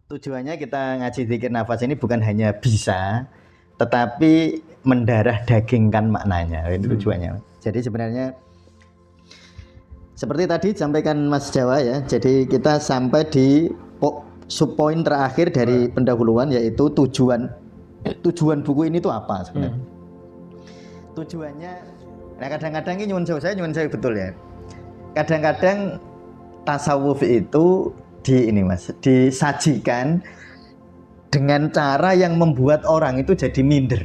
Tujuannya kita ngaji zikir nafas ini bukan hanya bisa, tetapi mendarah dagingkan maknanya. Itu tujuannya. Jadi sebenarnya seperti tadi disampaikan Mas Jawa ya. Jadi kita sampai di subpoin terakhir dari pendahuluan, yaitu tujuan buku ini tuh apa sebenarnya. Tujuannya, nah kadang-kadang ini nyuwun sewu betul ya. Kadang-kadang tasawuf itu disajikan dengan cara yang membuat orang itu jadi minder.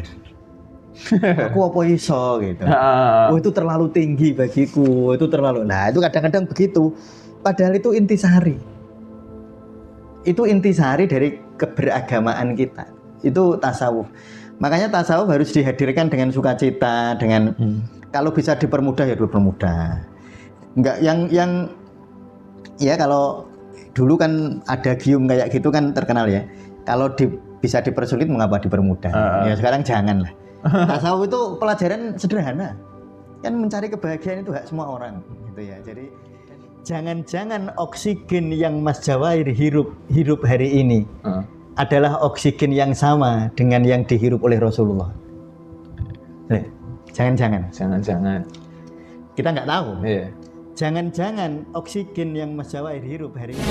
Aku apa iso gitu. Oh, itu terlalu tinggi bagiku, itu terlalu. Nah, itu kadang-kadang begitu. Padahal itu intisari. Itu intisari dari keberagamaan kita. Itu tasawuf. Makanya tasawuf harus dihadirkan dengan sukacita, dengan kalau bisa dipermudah ya dipermudah. Enggak yang ya kalau dulu kan ada gium kayak gitu kan terkenal ya. Kalau bisa dipersulit mengapa dipermudah? Ya sekarang janganlah. Tasawuf itu pelajaran sederhana. Kan mencari kebahagiaan itu hak semua orang gitu ya. Jadi jangan-jangan oksigen yang Mas Jawair hirup hari ini adalah oksigen yang sama dengan yang dihirup oleh Rasulullah. Jangan-jangan. Kita nggak tahu. Iya. Jangan-jangan oksigen yang Mas Jawair hirup hari ini.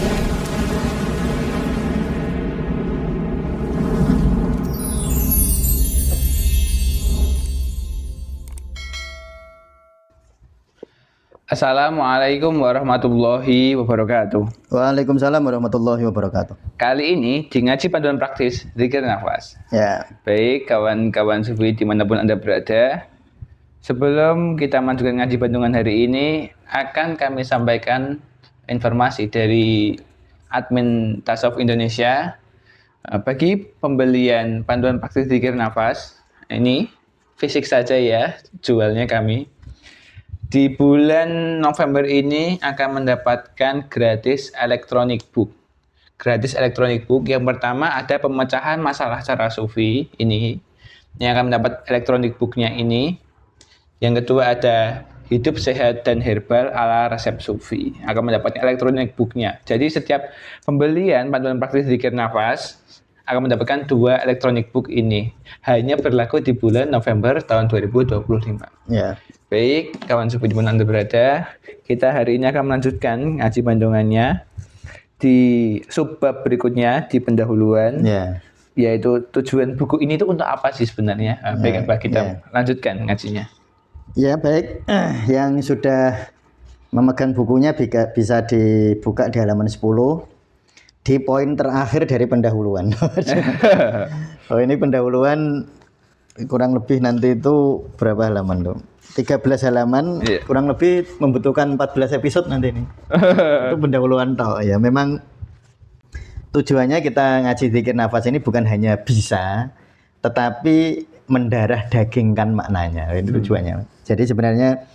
Assalamualaikum warahmatullahi wabarakatuh. Waalaikumsalam warahmatullahi wabarakatuh. Kali ini di ngaji panduan praktis zikir nafas. Ya. Baik kawan-kawan sufi dimanapun Anda berada, sebelum kita melanjutkan ngaji panduan hari ini, akan kami sampaikan informasi dari admin Tasawuf Indonesia. Bagi pembelian panduan praktis zikir nafas, ini fisik saja ya jualnya kami. Di bulan November ini akan mendapatkan gratis electronic book. Gratis electronic book yang pertama ada pemecahan masalah cara sufi ini, yang akan mendapat electronic booknya ini. Yang kedua ada hidup sehat dan herbal ala resep sufi, akan mendapatkan electronic booknya. Jadi setiap pembelian panduan praktis zikir nafas akan mendapatkan 2 electronic book ini. Hanya berlaku di bulan November tahun 2025. Ya. Baik, kawan sufi di mana Anda berada, kita hari ini akan melanjutkan ngaji panduannya di subbab berikutnya di pendahuluan, yaitu tujuan buku ini itu untuk apa sih sebenarnya? Baik, kita lanjutkan ngajinya. Ya baik, yang sudah memegang bukunya bisa dibuka di halaman 10 di poin terakhir dari pendahuluan. Oh, ini pendahuluan kurang lebih nanti itu berapa halaman tuh? 13 halaman, kurang lebih membutuhkan 14 episode nanti ini. Itu pendahuluan toh ya. Memang tujuannya kita ngaji zikir nafas ini bukan hanya bisa, tetapi mendarah dagingkan maknanya. Itu tujuannya. Jadi sebenarnya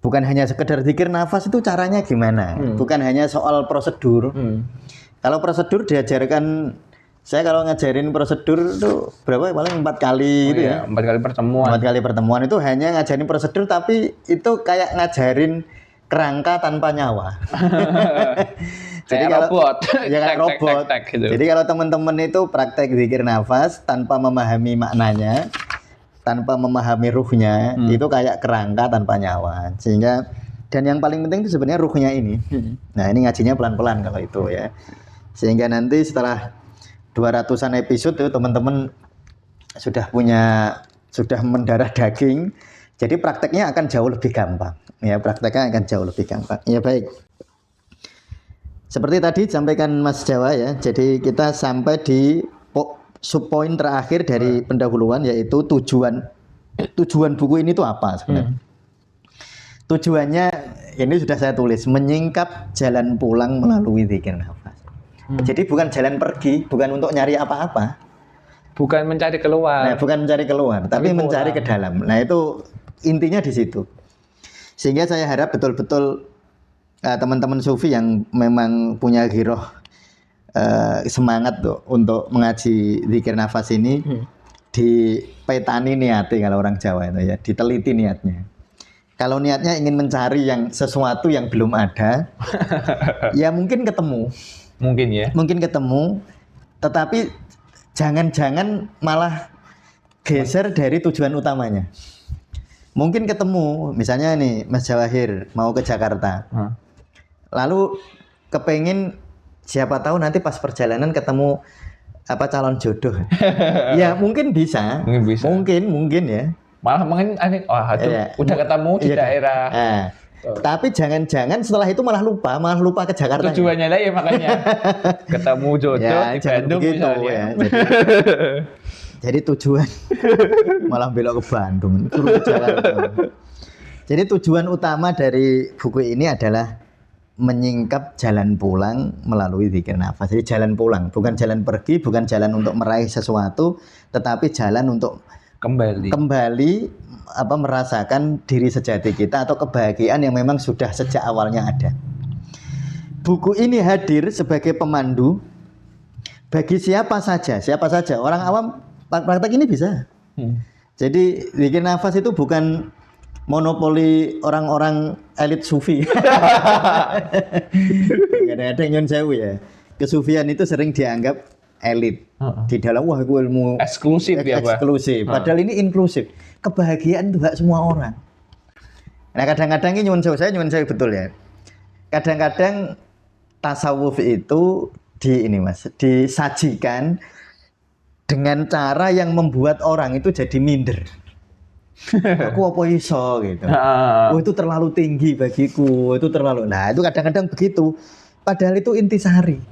bukan hanya sekedar zikir nafas, itu caranya gimana? Bukan hanya soal prosedur. Kalau prosedur diajarkan, saya kalau ngajarin prosedur itu berapa? Paling 4 kali itu ya. 4 kali pertemuan. 4 kali pertemuan itu hanya ngajarin prosedur, tapi itu kayak ngajarin kerangka tanpa nyawa. Jadi kalau robot, ya kayak robot. Gitu. Jadi kalau teman-teman itu praktek zikir nafas tanpa memahami maknanya, tanpa memahami ruhnya, itu kayak kerangka tanpa nyawa. Sehingga, dan yang paling penting itu sebenarnya ruhnya ini. Nah, ini ngajinya pelan-pelan kalau itu ya. Sehingga nanti setelah 200-an episode itu teman-teman sudah mendarah daging. Jadi prakteknya akan jauh lebih gampang. Ya, prakteknya akan jauh lebih gampang. Ya baik. Seperti tadi disampaikan Mas Jawa ya. Jadi kita sampai di subpoin terakhir dari pendahuluan, yaitu tujuan buku ini tuh apa sebenarnya. Tujuannya ini sudah saya tulis, menyingkap jalan pulang melalui zikir nafas. Jadi bukan jalan pergi, bukan untuk nyari apa-apa. Bukan mencari keluar. Nah, bukan mencari keluar, tapi mencari ke dalam. Nah, itu intinya di situ. Sehingga saya harap betul-betul teman-teman sufi yang memang punya giroh semangat tuh untuk mengaji zikir nafas ini, dipetani niatnya kalau orang Jawa itu ya, diteliti niatnya. Kalau niatnya ingin mencari yang sesuatu yang belum ada, ya mungkin ketemu. Mungkin ya. Mungkin ketemu, Tetapi jangan-jangan malah geser dari tujuan utamanya. Mungkin ketemu, misalnya nih Mas Jawahir mau ke Jakarta. Lalu kepengen siapa tahu nanti pas perjalanan ketemu calon jodoh. Ya mungkin bisa. Mungkin ya. Malah mungkin udah ketemu di daerah. Tapi jangan-jangan setelah itu malah lupa ke Jakarta. Tujuannya lah ya makanya ketemu jodoh di Bandung begitu, ya. Jadi tujuan malah belok ke Bandung, turun ke Jakarta. Jadi tujuan utama dari buku ini adalah menyingkap jalan pulang melalui zikir nafas. Jadi jalan pulang, bukan jalan pergi, bukan jalan untuk meraih sesuatu, tetapi jalan untuk kembali merasakan diri sejati kita atau kebahagiaan yang memang sudah sejak awalnya ada. Buku ini hadir sebagai pemandu bagi siapa saja orang awam praktek ini bisa. Jadi zikir nafas itu bukan monopoli orang-orang elit sufi. Kadang-kadang nyon sewu ya. Kesufian itu sering dianggap elit di dalam ilmu eksklusif. Padahal ini inklusif. Kebahagiaan itu hak semua orang. Nah kadang-kadang ini nyuwun sewu betul ya. Kadang-kadang tasawuf itu disajikan dengan cara yang membuat orang itu jadi minder. Aku apa iso gitu. Itu terlalu tinggi bagiku, itu terlalu. Nah, itu kadang-kadang begitu. Padahal itu intisari.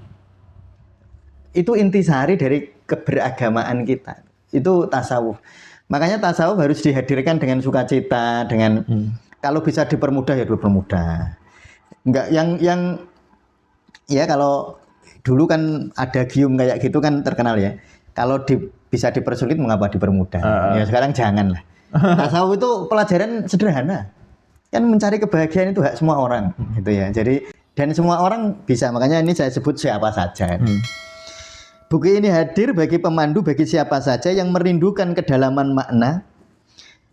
Itu intisari dari keberagamaan kita. Itu tasawuf. Makanya tasawuf harus dihadirkan dengan sukacita, dengan kalau bisa dipermudah ya dipermudah. Enggak yang ya kalau dulu kan ada gium kayak gitu kan terkenal ya. Kalau bisa dipersulit mengapa dipermudah? Ya sekarang janganlah. Tasawuf itu pelajaran sederhana. Kan mencari kebahagiaan itu hak semua orang gitu ya. Jadi dan semua orang bisa. Makanya ini saya sebut siapa saja. Buku ini hadir bagi pemandu bagi siapa saja yang merindukan kedalaman makna,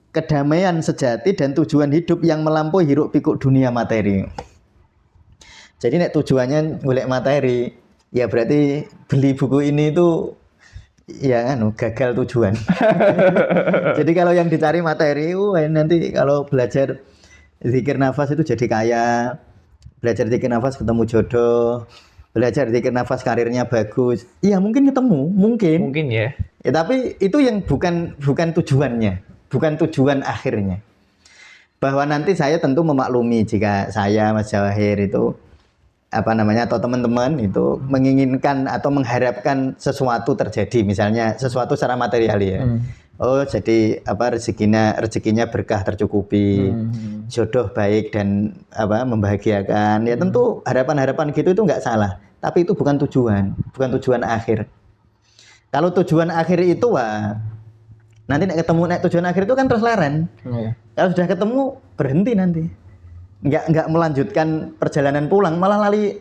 kedamaian sejati dan tujuan hidup yang melampaui hiruk pikuk dunia materi. Jadi nek tujuannya golek materi, ya berarti beli buku ini itu ya gagal tujuan. Jadi kalau yang dicari materi, nanti kalau belajar zikir nafas itu jadi kaya, belajar zikir nafas ketemu jodoh, belajar zikir nafas karirnya bagus. Iya mungkin ketemu, mungkin ya. Ya tapi itu yang bukan tujuannya, bukan tujuan akhirnya. Bahwa nanti saya tentu memaklumi jika saya Mas Jawahir itu atau teman-teman itu menginginkan atau mengharapkan sesuatu terjadi, misalnya sesuatu secara material ya. Jadi rezekinya berkah tercukupi, jodoh baik dan membahagiakan. Ya tentu harapan-harapan gitu itu nggak salah, tapi itu bukan tujuan akhir. Kalau tujuan akhir itu nanti ketemu tujuan akhir itu kan terus leren. Kalau sudah ketemu berhenti nanti. Nggak melanjutkan perjalanan pulang, malah lali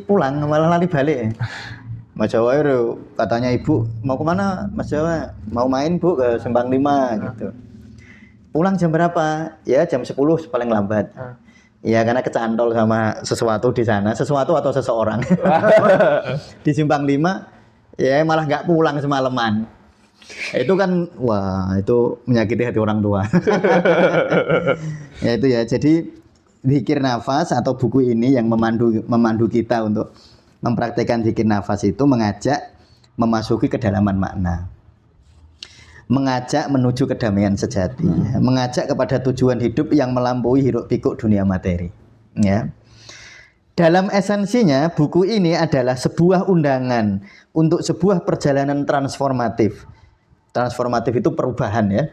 pulang, malah lali balik. Mas Jawa itu katanya ibu mau kemana Mas Jawa? Mau main bu ke Simpang 5 gitu. Pulang jam berapa? Ya jam 10 paling lambat. Ya karena kecantol sama sesuatu di sana, sesuatu atau seseorang. Di Simpang 5 ya malah nggak pulang semalaman. Itu kan itu menyakiti hati orang tua. Ya itu ya. Jadi zikir nafas atau buku ini yang memandu kita untuk mempraktekkan zikir nafas itu mengajak memasuki kedalaman makna, mengajak menuju kedamaian sejati, mengajak kepada tujuan hidup yang melampaui hiruk pikuk dunia materi. Ya. Dalam esensinya buku ini adalah sebuah undangan untuk sebuah perjalanan transformatif. Transformatif itu perubahan ya.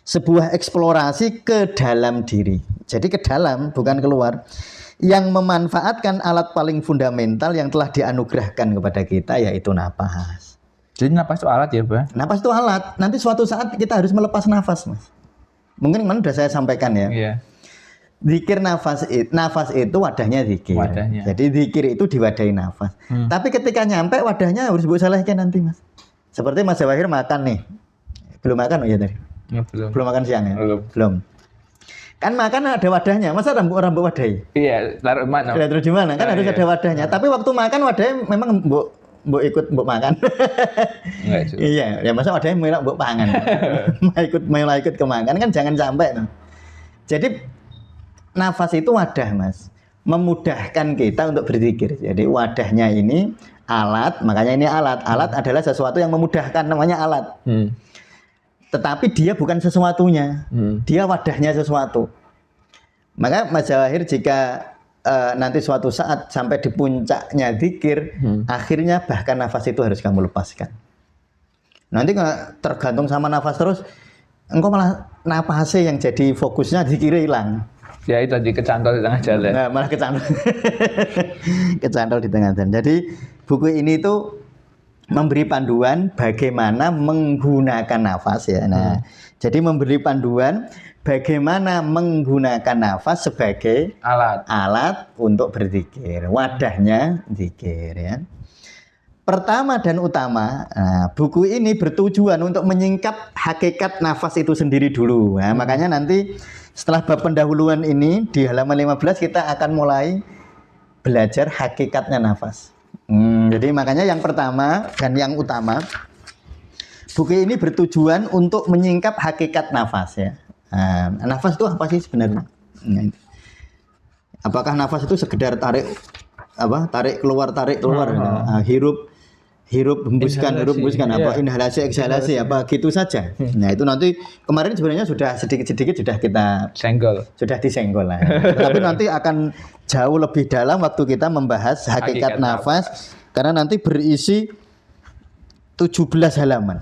Sebuah eksplorasi ke dalam diri. Jadi ke dalam bukan keluar. Yang memanfaatkan alat paling fundamental yang telah dianugerahkan kepada kita yaitu napas. Jadi napas itu alat ya, Pak? Napas itu alat. Nanti suatu saat kita harus melepas nafas, Mas. Mungkin sudah saya sampaikan ya. Iya. Zikir nafas itu wadahnya zikir. Jadi zikir itu diwadahi nafas. Tapi ketika nyampe wadahnya harus disalahkan nanti, Mas. Seperti Mas Jawahir makan nih. Belum makan ya tadi? Ya, belum makan siang ya? Belum. Kan makan ada wadahnya, masa rambut wadahi? Iya, taruh mana? Taruh di mana? Kan harus ada wadahnya. Tapi waktu makan wadahnya memang mbok ikut mbok makan. Enggak juga. Iya, ya masa ada yang melok mbok pangan. malah ikut ke makan kan jangan sampai no. Jadi nafas itu wadah Mas, memudahkan kita untuk berzikir. Jadi wadahnya ini alat, makanya ini alat. Alat adalah sesuatu yang memudahkan, namanya alat. Tetapi dia bukan sesuatunya, dia wadahnya sesuatu. Maka Mas Jawahir jika nanti suatu saat sampai di puncaknya zikir, akhirnya bahkan nafas itu harus kamu lepaskan. Nanti nggak tergantung sama nafas terus, engkau malah nafasnya yang jadi fokusnya zikirnya hilang. Ya itu tadi kecantol di tengah jalan. Nah, malah kecantol. Kecantol di tengah jalan. Jadi buku ini tuh memberi panduan bagaimana menggunakan nafas ya. Nah, jadi memberi panduan bagaimana menggunakan nafas sebagai alat untuk berzikir. Wadahnya zikir ya. Pertama dan utama, buku ini bertujuan untuk menyingkap hakikat nafas itu sendiri dulu. Nah, makanya nanti setelah bab pendahuluan ini di halaman 15 kita akan mulai belajar hakikatnya nafas. Jadi makanya yang pertama dan yang utama, buku ini bertujuan untuk menyingkap hakikat nafas ya. Nafas itu apa sih sebenarnya? Apakah nafas itu sekedar tarik keluar hirup hembuskan apa inhalasi eksalasi apa gitu saja. Nah itu nanti kemarin sebenarnya sudah sedikit sudah kita disenggol lah. Tapi nanti akan jauh lebih dalam waktu kita membahas hakikat nafas karena nanti berisi 17 halaman.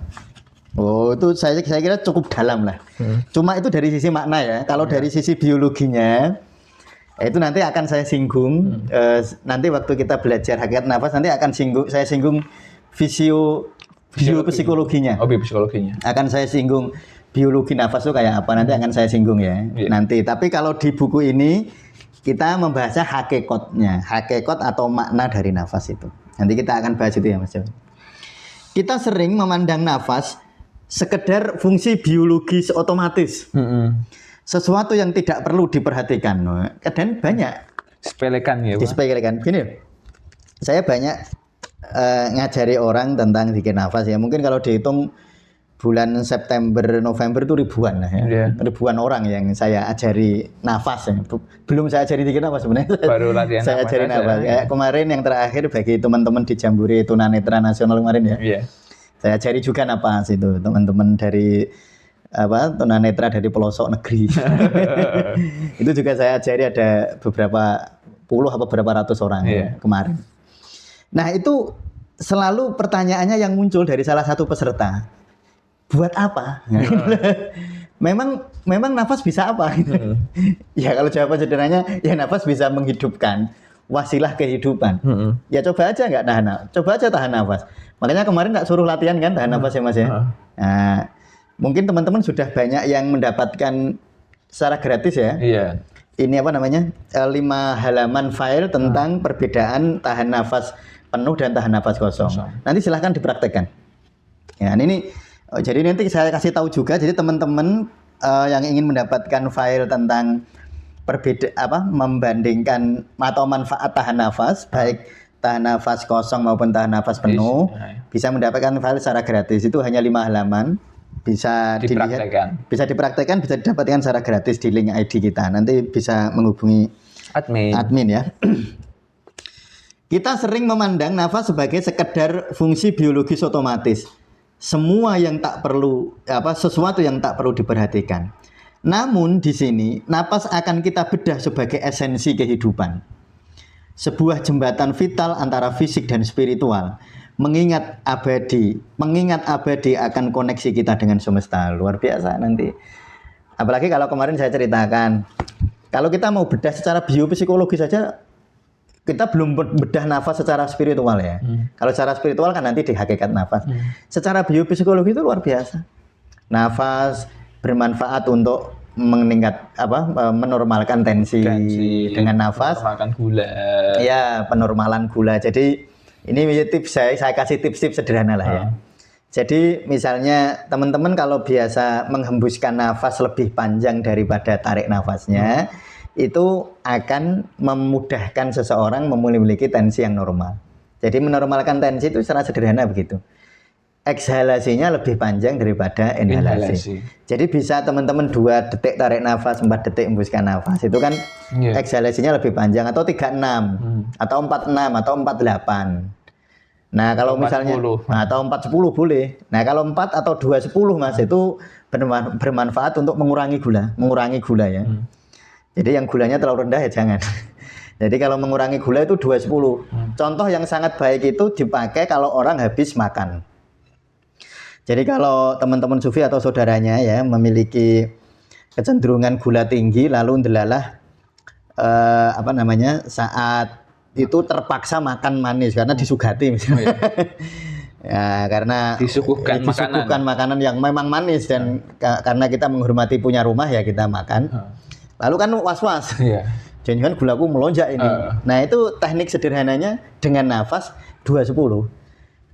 Oh itu saya kira cukup dalam lah. Cuma itu dari sisi makna ya. Kalau dari sisi biologinya itu nanti akan saya singgung. Nanti waktu kita belajar hakikat nafas nanti akan saya singgung psikologinya. Psikologinya. Akan saya singgung biologi nafas itu kayak apa nanti akan saya singgung ya. Nanti. Tapi kalau di buku ini kita membahasnya hakikat atau makna dari nafas itu. Nanti kita akan bahas itu ya Mas Jawa. Kita sering memandang nafas sekedar fungsi biologis otomatis. Sesuatu yang tidak perlu diperhatikan. Dan banyak disepelekan ya Pak. Disepelekan. Gini, saya banyak ngajari orang tentang zikir nafas ya. Mungkin kalau dihitung bulan September, November itu ribuan lah ya. Ribuan orang yang saya ajari nafas ya. Belum saya ajari zikir nafas sebenarnya. Baru latihan saya ajari nafas. Kayak kemarin yang terakhir bagi teman-teman di Jambore Tunanetra Nasional kemarin ya. Saya ajari juga nafas itu teman-teman dari tunanetra dari pelosok negeri. Itu juga saya ajari ada beberapa puluh atau beberapa ratus orang kemarin. Nah itu selalu pertanyaannya yang muncul dari salah satu peserta, buat apa? memang nafas bisa apa? Ya kalau jawaban sederhananya, ya nafas bisa menghidupkan, wasilah kehidupan. Ya coba aja nggak tahan nafas. Makanya kemarin nggak suruh latihan kan tahan nafas ya Mas ya. Nah, mungkin teman-teman sudah banyak yang mendapatkan secara gratis ya. Ini 5 halaman file tentang perbedaan tahan nafas penuh dan tahan nafas kosong. Nanti silahkan dipraktekkan. Ya, ini jadi nanti saya kasih tahu juga. Jadi teman-teman yang ingin mendapatkan file tentang membandingkan atau manfaat tahan nafas, baik tahan nafas kosong maupun tahan nafas penuh, bisa mendapatkan file secara gratis. Itu hanya 5 halaman. Bisa dipraktekkan, bisa didapatkan secara gratis di link ID kita. Nanti bisa menghubungi admin ya. Kita sering memandang nafas sebagai sekedar fungsi biologis otomatis. Sesuatu yang tak perlu diperhatikan. Namun di sini nafas akan kita bedah sebagai esensi kehidupan. Sebuah jembatan vital antara fisik dan spiritual. Mengingat abadi akan koneksi kita dengan semesta. Luar biasa nanti. Apalagi kalau kemarin saya ceritakan, kalau kita mau bedah secara biopsikologi saja, kita belum bedah nafas secara spiritual ya. Kalau secara spiritual kan nanti di hakikat nafas. Secara biopsikologi itu luar biasa. Nafas bermanfaat untuk menormalkan tensi dengan nafas. Menormalkan gula. Ya, penormalan gula. Jadi ini tips saya kasih tips-tips sederhana lah ya. Jadi misalnya teman-teman kalau biasa menghembuskan nafas lebih panjang daripada tarik nafasnya, itu akan memudahkan seseorang memiliki tensi yang normal. Jadi menormalkan tensi itu secara sederhana begitu. Ekshalasinya lebih panjang daripada inhalasi. Jadi bisa teman-teman 2 detik tarik nafas, 4 detik hembuskan nafas. Itu kan ekshalasinya lebih panjang, atau 36 atau 46 atau 48. Nah, kalau misalnya atau 410 boleh. Nah, kalau 4 atau 210 Mas, itu bermanfaat untuk mengurangi gula ya. Jadi yang gulanya terlalu rendah ya jangan. Jadi kalau mengurangi gula itu 210. Contoh yang sangat baik itu dipakai kalau orang habis makan. Jadi kalau teman-teman sufi atau saudaranya ya memiliki kecenderungan gula tinggi lalu ndelalah saat itu terpaksa makan manis karena disugati misalnya. Ya, karena disuguhkan makanan yang memang manis dan karena kita menghormati punya rumah ya kita makan. Lalu kan was-was. Jangan gulaku melonjak ini. Nah, itu teknik sederhananya dengan nafas 210.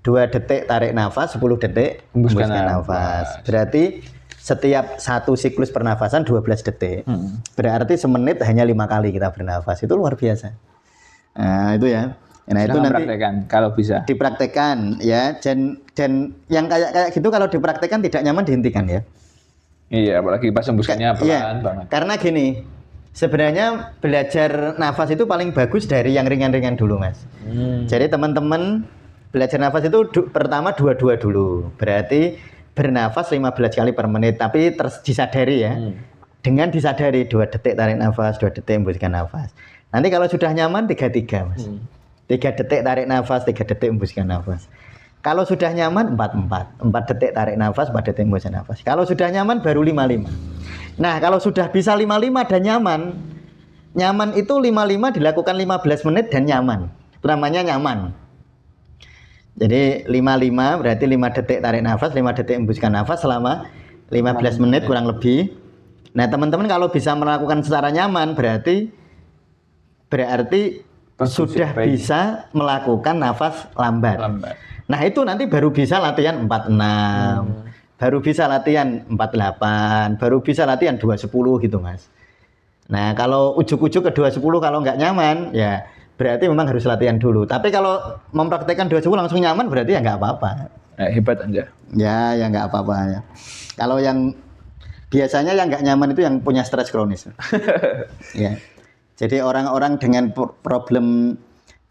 2 detik tarik nafas, 10 detik hembuskan nafas. Berarti setiap satu siklus pernafasan 12 detik. Berarti semenit hanya 5 kali kita bernafas. Itu luar biasa. Nah, itu ya. Nah, itu nanti kalau bisa dipraktekkan ya. Dan yang kayak gitu kalau dipraktekkan tidak nyaman dihentikan ya. Iya, apalagi pas hembuskannya pelan banget. Karena gini, sebenarnya belajar nafas itu paling bagus dari yang ringan-ringan dulu, Mas. Jadi teman-teman belajar nafas itu pertama 2-2 dulu. Berarti bernafas 15 kali per menit, tapi disadari ya. Dengan disadari 2 detik tarik nafas, 2 detik hembuskan nafas. Nanti kalau sudah nyaman 3-3, Mas. 3 detik tarik nafas, 3 detik hembuskan nafas. Kalau sudah nyaman 4-4. 4 detik tarik nafas, 4 detik hembuskan nafas. Kalau sudah nyaman baru 5-5. Nah, kalau sudah bisa 5-5 dan nyaman itu 5-5 dilakukan 15 menit dan nyaman. Itu namanya nyaman. Jadi 5-5 berarti 5 detik tarik nafas, 5 detik hembuskan nafas selama 15 menit kurang lebih. Nah, teman-teman kalau bisa melakukan secara nyaman berarti sudah bisa melakukan nafas lambat. Nah, itu nanti baru bisa latihan 46. Baru bisa latihan 48, baru bisa latihan 210 gitu, Mas. Nah, kalau ujuk-ujuk ke 210 kalau nggak nyaman, ya berarti memang harus latihan dulu. Tapi kalau mempraktekkan 210 langsung nyaman berarti ya nggak apa-apa. Hebat aja. Ya nggak apa-apa ya. Kalau yang biasanya yang nggak nyaman itu yang punya stres kronis. Ya. Jadi orang-orang dengan problem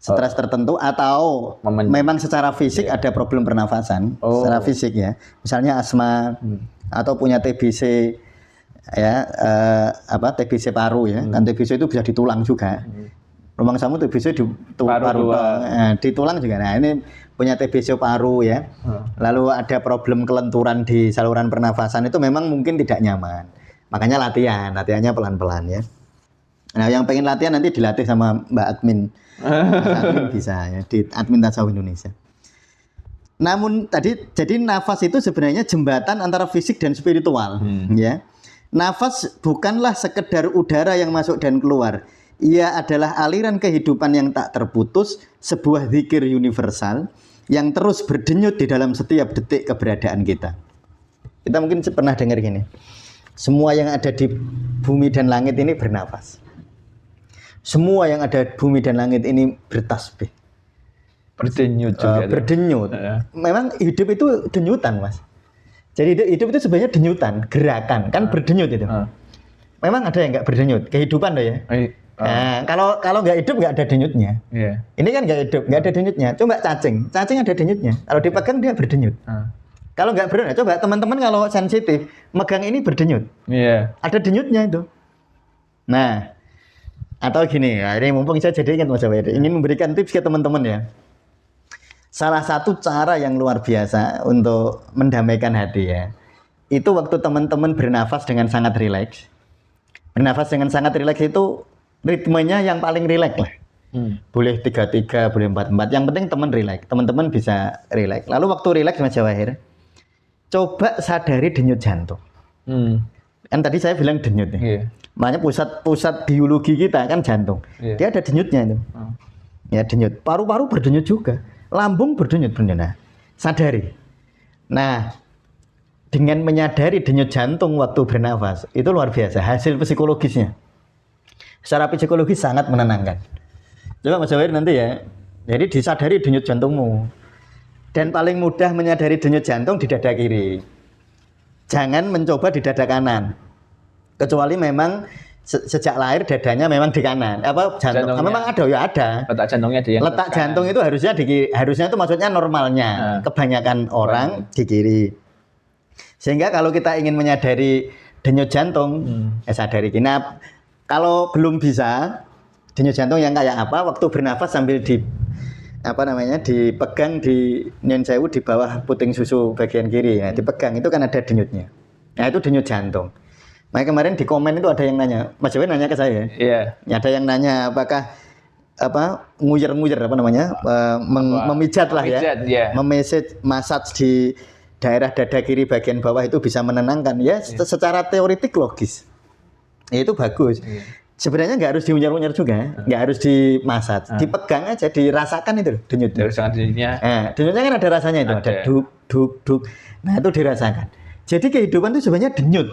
stres tertentu atau memang secara fisik ada problem pernafasan, secara fisik ya. Misalnya asma atau punya TBC ya, TBC paru ya. Dan TBC itu bisa di tulang juga. Rumang samu TBC di paru, di tulang juga. Nah, ini punya TBC paru ya. Lalu ada problem kelenturan di saluran pernafasan itu memang mungkin tidak nyaman. Makanya latihannya pelan-pelan ya. Nah, yang pengen latihan nanti dilatih sama Mbak Admin. Admin bisa ya di Admin Tasawuf Indonesia. Namun jadi nafas itu sebenarnya jembatan antara fisik dan spiritual ya. Nafas bukanlah sekedar udara yang masuk dan keluar. Ia adalah aliran kehidupan yang tak terputus, sebuah zikir universal yang terus berdenyut di dalam setiap detik keberadaan kita. Kita mungkin pernah dengar gini. Semua yang ada di bumi dan langit ini bernafas. Semua yang ada di bumi dan langit ini bertasbih. Berdenyut juga. Berdenyut. Memang hidup itu denyutan, Mas. Jadi hidup itu sebenarnya denyutan, gerakan, kan berdenyut itu. Memang ada yang nggak berdenyut, kehidupan loh ya. Nah, kalau nggak hidup nggak ada denyutnya. Ini kan nggak hidup, nggak ada denyutnya. Coba cacing ada denyutnya. Kalau dipegang dia berdenyut. Kalau nggak berdenyut, coba teman-teman kalau sensitif, megang ini berdenyut. Ada denyutnya itu. Nah, atau gini, ya, ini mumpung saya jadi ingat Mas Jawahir, ingin memberikan tips ke teman-teman ya. Salah satu cara yang luar biasa untuk mendamaikan hati ya, itu waktu teman-teman bernafas dengan sangat rileks. Bernafas dengan sangat rileks itu ritmenya yang paling rileks lah. Boleh 3-3, boleh 4-4. Yang penting teman-teman bisa rileks. Lalu waktu rileks Mas Jawahir, coba sadari denyut jantung. Kan tadi saya bilang denyut ya. Makanya pusat biologi kita kan jantung. Dia ada denyutnya itu. Ya denyut. Paru-paru berdenyut juga. Lambung berdenyut. Nah, sadari. Nah, dengan menyadari denyut jantung waktu bernafas, itu luar biasa hasil psikologisnya. Secara psikologis sangat menenangkan. Coba Mas Jawahir nanti ya Jadi disadari denyut jantungmu. Dan paling mudah menyadari denyut jantung di dada kiri. Jangan mencoba di dada kanan. Kecuali memang sejak lahir dadanya memang di kanan. Apa jantung? Memang ada ya ada. Letak jantungnya di yang letak jantung itu harusnya itu maksudnya normalnya. Kebanyakan orang di kiri. Sehingga kalau kita ingin menyadari denyut jantung, sadari. Nah, kalau belum bisa denyut jantung yang kayak apa? Waktu bernafas sambil dipegang di nyon sewu di bawah puting susu bagian kiri. Nah, dipegang itu kan ada denyutnya. Nah, itu denyut jantung. Makanya kemarin di komen itu ada yang nanya, Mas Jawa nanya ke saya. Iya. Ada yang nanya apakah nguyer-nguyer memijat lah ya. Yeah. Massage di daerah dada kiri bagian bawah itu bisa menenangkan ya. Secara teoritik logis. Ya, itu bagus. Sebenarnya nggak harus diunyar-unyar juga, nggak harus dimassage, dipegang aja, dirasakan itu denyut. Denyutnya. Denyutnya kan ada rasanya itu, ada duk duk duk. Nah, itu dirasakan. Jadi kehidupan itu sebenarnya denyut.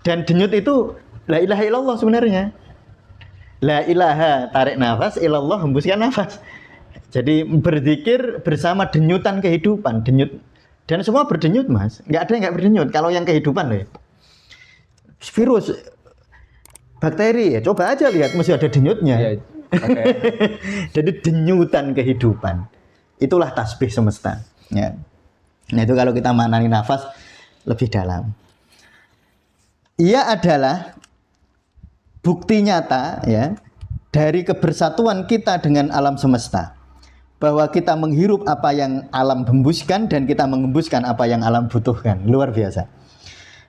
Dan denyut itu la ilaha illallah sebenarnya. La ilaha tarik nafas, illallah hembuskan nafas. Jadi berzikir bersama denyutan kehidupan, denyut. Dan semua berdenyut, Mas. Nggak ada yang nggak berdenyut. Kalau yang kehidupan loh ya. Virus, bakteri ya, coba aja lihat mesti ada denyutnya. Ya, okay. Jadi denyutan kehidupan. Itulah tasbih semesta. Ya. Nah, itu kalau kita maknani nafas lebih dalam. Ia adalah bukti nyata ya dari kebersatuan kita dengan alam semesta. Bahwa kita menghirup apa yang alam hembuskan dan kita mengembuskan apa yang alam butuhkan. Luar biasa.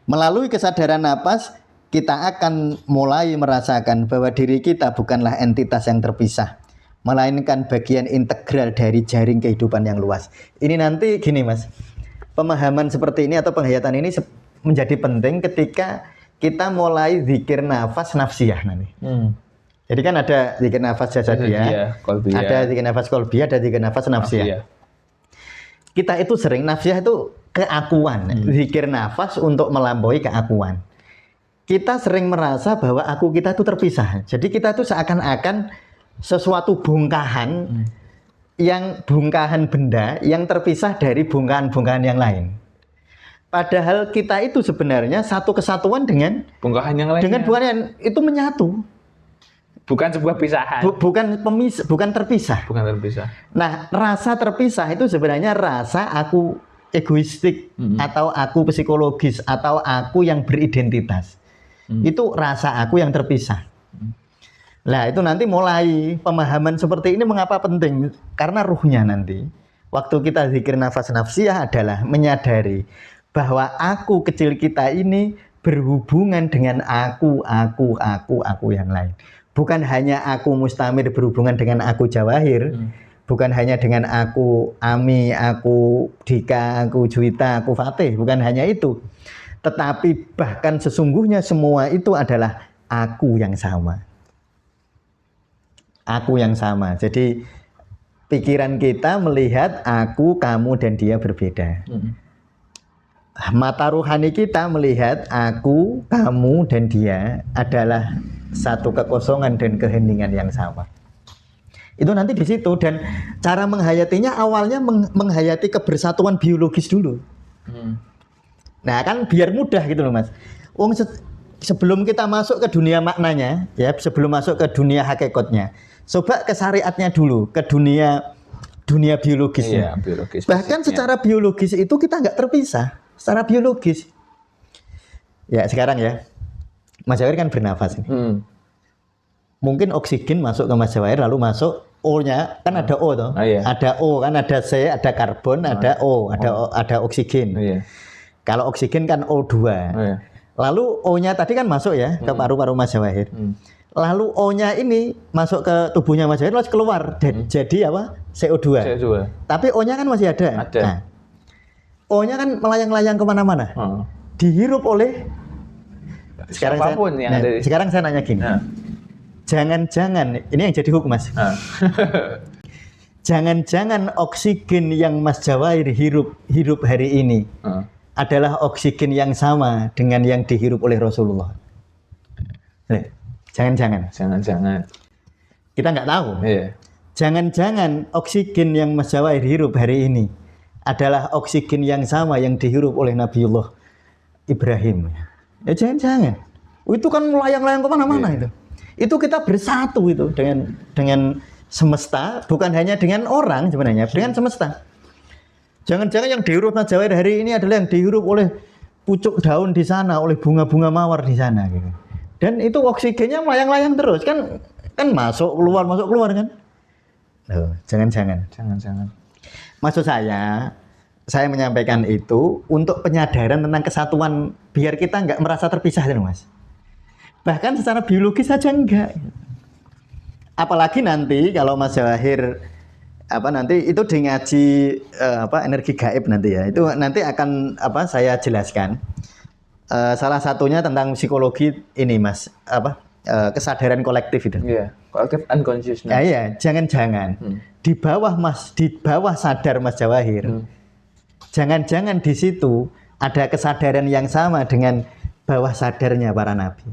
Melalui kesadaran napas, kita akan mulai merasakan bahwa diri kita bukanlah entitas yang terpisah, melainkan bagian integral dari jaring kehidupan yang luas. Ini nanti gini, Mas. Pemahaman seperti ini atau penghayatan ini menjadi penting ketika kita mulai zikir nafas nafsiyah nanti. Jadi kan ada zikir nafas jasadiyah, ada zikir nafas kolbiyah, ada zikir nafas nafsiyah. Kita itu sering nafsiyah itu keakuan, zikir nafas untuk melampaui keakuan. Kita sering merasa bahwa aku kita itu terpisah. Jadi kita itu seakan-akan sesuatu bongkahan yang bongkahan benda yang terpisah dari bongkahan-bongkahan yang lain. Padahal kita itu sebenarnya satu kesatuan dengan bongkahan yang lain. Dengan bongkahan itu menyatu. Bukan sebuah pisahan. Bukan terpisah. Bukan terpisah. Nah, rasa terpisah itu sebenarnya rasa aku egoistik atau aku psikologis atau aku yang beridentitas. Itu rasa aku yang terpisah. Nah, itu nanti mulai pemahaman seperti ini mengapa penting? Karena ruhnya nanti waktu kita zikir nafas nafsiyah adalah menyadari bahwa aku kecil kita ini berhubungan dengan aku yang lain. Bukan hanya aku mustamir berhubungan dengan aku jawahir, bukan hanya dengan aku Ami, aku Dika, aku Juwita, aku Fatih, bukan hanya itu. Tetapi bahkan sesungguhnya semua itu adalah aku yang sama. Aku yang sama. Jadi pikiran kita melihat aku, kamu, dan dia berbeda. Mata ruhani kita melihat aku, kamu, dan dia adalah satu kekosongan dan keheningan yang sama. Itu nanti di situ, dan cara menghayatinya awalnya menghayati kebersatuan biologis dulu. Nah, kan biar mudah gitu loh, Mas. Sebelum kita masuk ke dunia maknanya, ya, sebelum masuk ke dunia hakikatnya, coba ke syariatnya dulu, ke dunia biologisnya. Iya, biologis. Bahkan secara biologis itu kita nggak terpisah. Secara biologis. Ya, sekarang ya. Mas Jawahir kan bernafas ini. Mungkin oksigen masuk ke Mas Jawahir lalu masuk O-nya, kan ada O toh. Ada O kan, ada C, ada karbon, ada O, ada oksigen. Kalau oksigen kan O2. Lalu O-nya tadi kan masuk ya ke paru-paru Mas Jawahir. Lalu O-nya ini masuk ke tubuhnya Mas Jawahir, lalu keluar jadi apa? CO2. Tapi O-nya kan masih ada. Nah, O-nya kan melayang-layang kemana-mana. Dihirup oleh sekarang saya nanya gini. Jangan-jangan ini yang jadi hukum, Mas. Jangan-jangan oksigen yang Mas Jawahir hirup hari ini adalah oksigen yang sama dengan yang dihirup oleh Rasulullah. Jangan-jangan. Jangan-jangan. Kita nggak tahu. Jangan-jangan oksigen yang Mas Jawahir hirup hari ini adalah oksigen yang sama yang dihirup oleh Nabiullah Ibrahim. Ya jangan-jangan. Itu kan melayang-layang kemana-mana itu. Itu kita bersatu itu dengan semesta, bukan hanya dengan orang sebenarnya, dengan semesta. Jangan-jangan yang dihirup Mas Jawahir hari ini adalah yang dihirup oleh pucuk daun di sana, oleh bunga-bunga mawar di sana gitu. Dan itu oksigennya melayang-layang terus kan masuk keluar kan. Loh, jangan-jangan. Maksud saya menyampaikan itu untuk penyadaran tentang kesatuan biar kita nggak merasa terpisah kan Mas. Bahkan secara biologis saja enggak. Apalagi nanti kalau Mas Jawahir nanti itu di ngaji energi gaib nanti ya. Itu nanti akan saya jelaskan. Salah satunya tentang psikologi ini Mas, kesadaran kolektif itu. Iya, kolektif unconsciousness. Iya, jangan-jangan di bawah sadar Mas Jawahir. Jangan-jangan di situ ada kesadaran yang sama dengan bawah sadarnya para nabi.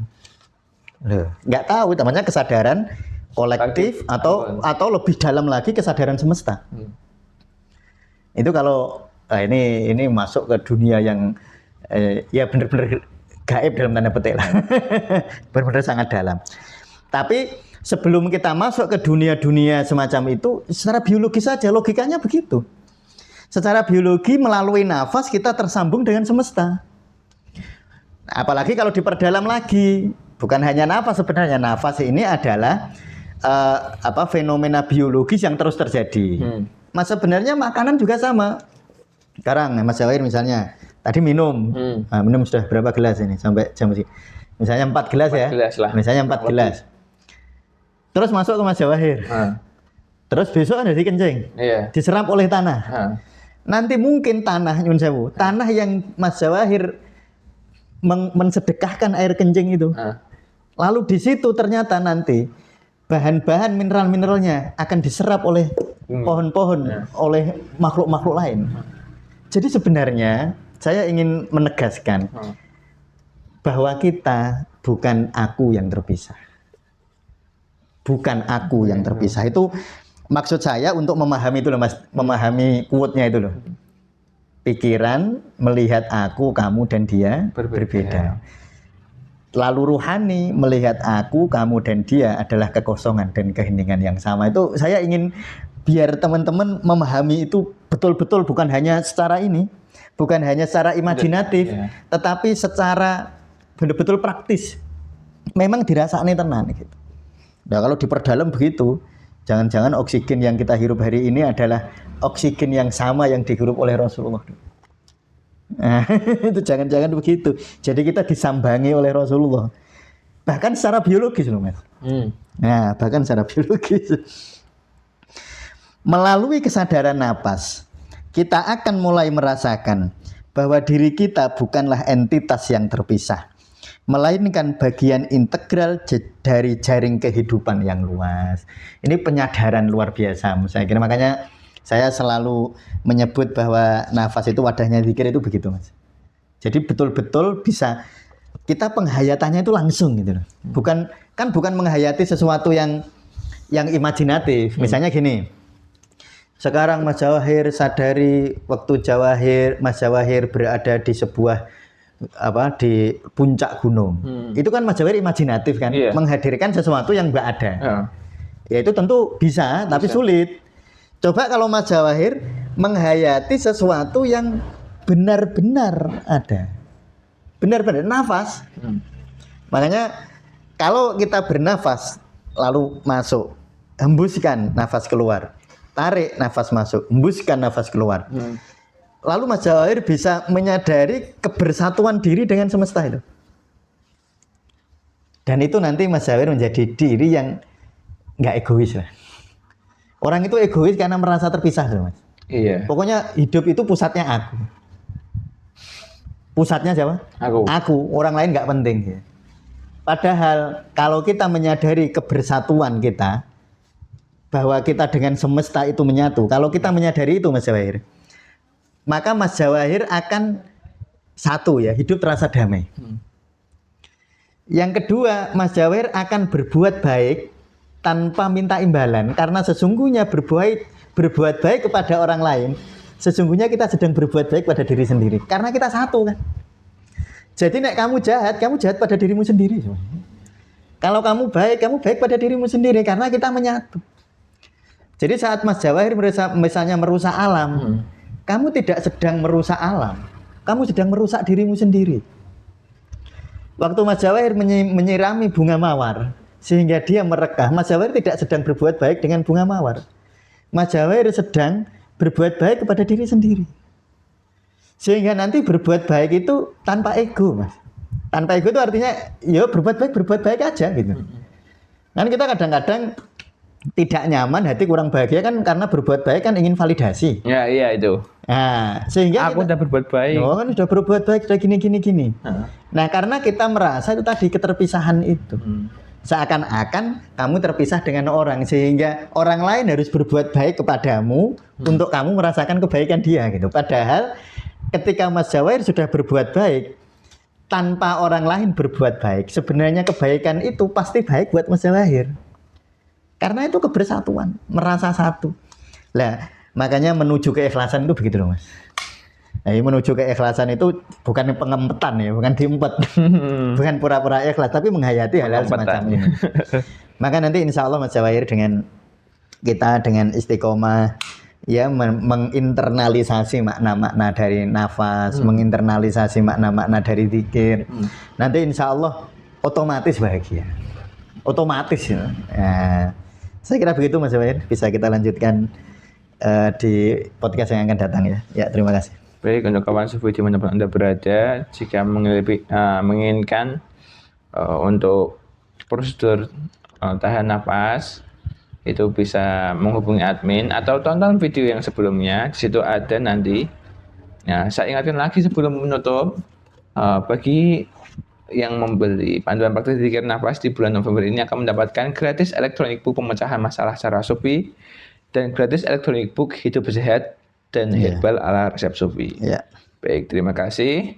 Loh, nggak tahu namanya kesadaran kolektif atau lebih dalam lagi kesadaran semesta. Itu kalau ini masuk ke dunia yang ya benar-benar gaib dalam tanda petik lah. Benar-benar sangat dalam. Tapi sebelum kita masuk ke dunia-dunia semacam itu, secara biologis saja logikanya begitu. Secara biologi melalui nafas kita tersambung dengan semesta. Apalagi kalau diperdalam lagi, bukan hanya nafas sebenarnya, nafas ini adalah fenomena biologis yang terus terjadi. Mas sebenarnya makanan juga sama. Sekarang Mas Jawahir misalnya tadi minum, minum sudah berapa gelas ini sampai jam ini? Misalnya 4 gelas 4 ya. Gelas lah. Misalnya 4 gelas. Terus masuk ke Mas Jawahir. Terus besok ada dikencing. Iya. Diserap oleh tanah. Nanti mungkin tanah nyun sewu, tanah yang Mas Jawahir mensedekahkan air kencing itu. Lalu di situ ternyata nanti bahan-bahan mineral-mineralnya akan diserap oleh pohon-pohon, oleh makhluk-makhluk lain. Jadi sebenarnya saya ingin menegaskan bahwa kita bukan aku yang terpisah. Bukan aku yang terpisah. Itu maksud saya untuk memahami itu loh Mas, memahami quote-nya itu loh. Pikiran melihat aku, kamu dan dia berbeda. Lalu ruhani melihat aku, kamu dan dia adalah kekosongan dan keheningan yang sama. Itu saya ingin biar teman-teman memahami itu betul-betul, bukan hanya secara ini, bukan hanya secara imajinatif, tetapi secara betul-betul praktis. Memang dirasani tenan gitu. Nah, kalau diperdalam begitu, jangan-jangan oksigen yang kita hirup hari ini adalah oksigen yang sama yang dihirup oleh Rasulullah. Nah, itu jangan-jangan begitu. Jadi kita disambangi oleh Rasulullah. Bahkan secara biologis loh Mas. Nah, bahkan secara biologis. Melalui kesadaran napas, kita akan mulai merasakan bahwa diri kita bukanlah entitas yang terpisah, melainkan bagian integral dari jaring kehidupan yang luas. Ini penyadaran luar biasa. Saya kira makanya saya selalu menyebut bahwa nafas itu wadahnya zikir itu begitu Mas. Jadi betul-betul bisa kita penghayatannya itu langsung gitu loh. Bukan menghayati sesuatu yang imajinatif. Misalnya gini. Sekarang Mas Jawahir sadari waktu Mas Jawahir berada di sebuah di puncak gunung. Itu kan Mas Jawahir imajinatif kan, menghadirkan sesuatu yang enggak ada. Ya itu tentu bisa, tapi sulit. Coba kalau Mas Jawahir menghayati sesuatu yang benar-benar ada. Benar-benar nafas. Makanya kalau kita bernafas lalu masuk, hembuskan nafas keluar. Tarik nafas masuk, hembuskan nafas keluar. Lalu Mas Jawahir bisa menyadari kebersatuan diri dengan semesta itu. Dan itu nanti Mas Jawahir menjadi diri yang nggak egois lah. Orang itu egois karena merasa terpisah loh Mas. Iya. Pokoknya hidup itu pusatnya aku. Pusatnya siapa? Aku. Orang lain nggak penting. Padahal kalau kita menyadari kebersatuan kita, bahwa kita dengan semesta itu menyatu. Kalau kita menyadari itu Mas Jawahir, maka Mas Jawahir akan satu ya, hidup terasa damai. Yang kedua, Mas Jawahir akan berbuat baik tanpa minta imbalan, karena sesungguhnya berbuat baik kepada orang lain, sesungguhnya kita sedang berbuat baik pada diri sendiri, karena kita satu kan. Jadi nek kamu jahat pada dirimu sendiri. Kalau kamu baik pada dirimu sendiri, karena kita menyatu. Jadi saat Mas Jawahir misalnya merusak alam, kamu tidak sedang merusak alam, kamu sedang merusak dirimu sendiri. Waktu Mas Jawahir menyirami bunga mawar sehingga dia merekah, Mas Jawahir tidak sedang berbuat baik dengan bunga mawar. Mas Jawahir sedang berbuat baik kepada diri sendiri. Sehingga nanti berbuat baik itu tanpa ego, Mas. Tanpa ego itu artinya ya berbuat baik aja gitu. Kan kita kadang-kadang tidak nyaman, hati kurang bahagia kan karena berbuat baik kan ingin validasi. Ya, iya itu. Nah, sehingga aku udah berbuat baik. Oh, kan sudah berbuat baik, sudah gini. Nah, karena kita merasa itu tadi keterpisahan itu. Seakan-akan kamu terpisah dengan orang, sehingga orang lain harus berbuat baik kepadamu untuk kamu merasakan kebaikan dia gitu. Padahal ketika Mas Jawahir sudah berbuat baik tanpa orang lain berbuat baik, sebenarnya kebaikan itu pasti baik buat Mas Jawahir. Karena itu kebersatuan, merasa satu. Lah, makanya menuju keikhlasan itu begitu loh, Mas. Nah, menuju keikhlasan itu bukan pengempetan ya, bukan diempet. Bukan pura-pura ikhlas, tapi menghayati hal-hal semacam ini. Maka nanti insya Allah Mas Jawahir dengan istiqomah ya menginternalisasi makna-makna dari nafas, menginternalisasi makna-makna dari zikir. Nanti insya Allah otomatis bahagia. Otomatis ya. Nah, saya kira begitu Mas Jawahir, bisa kita lanjutkan di podcast yang akan datang ya. Ya, terima kasih. Baik, untuk kawan sufi dimanapun Anda berada, jika menginginkan untuk prosedur tahan nafas, itu bisa menghubungi admin atau tonton video yang sebelumnya, di situ ada nanti. Ya, saya ingatkan lagi sebelum menutup, bagi yang membeli panduan praktik zikir nafas di bulan November ini akan mendapatkan gratis elektronik book pemecahan masalah secara sufi dan gratis elektronik book hidup sehat dan herbal ala resep sufi. Baik, terima kasih.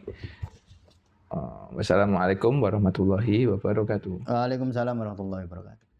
Wassalamualaikum warahmatullahi wabarakatuh. Waalaikumsalam warahmatullahi wabarakatuh.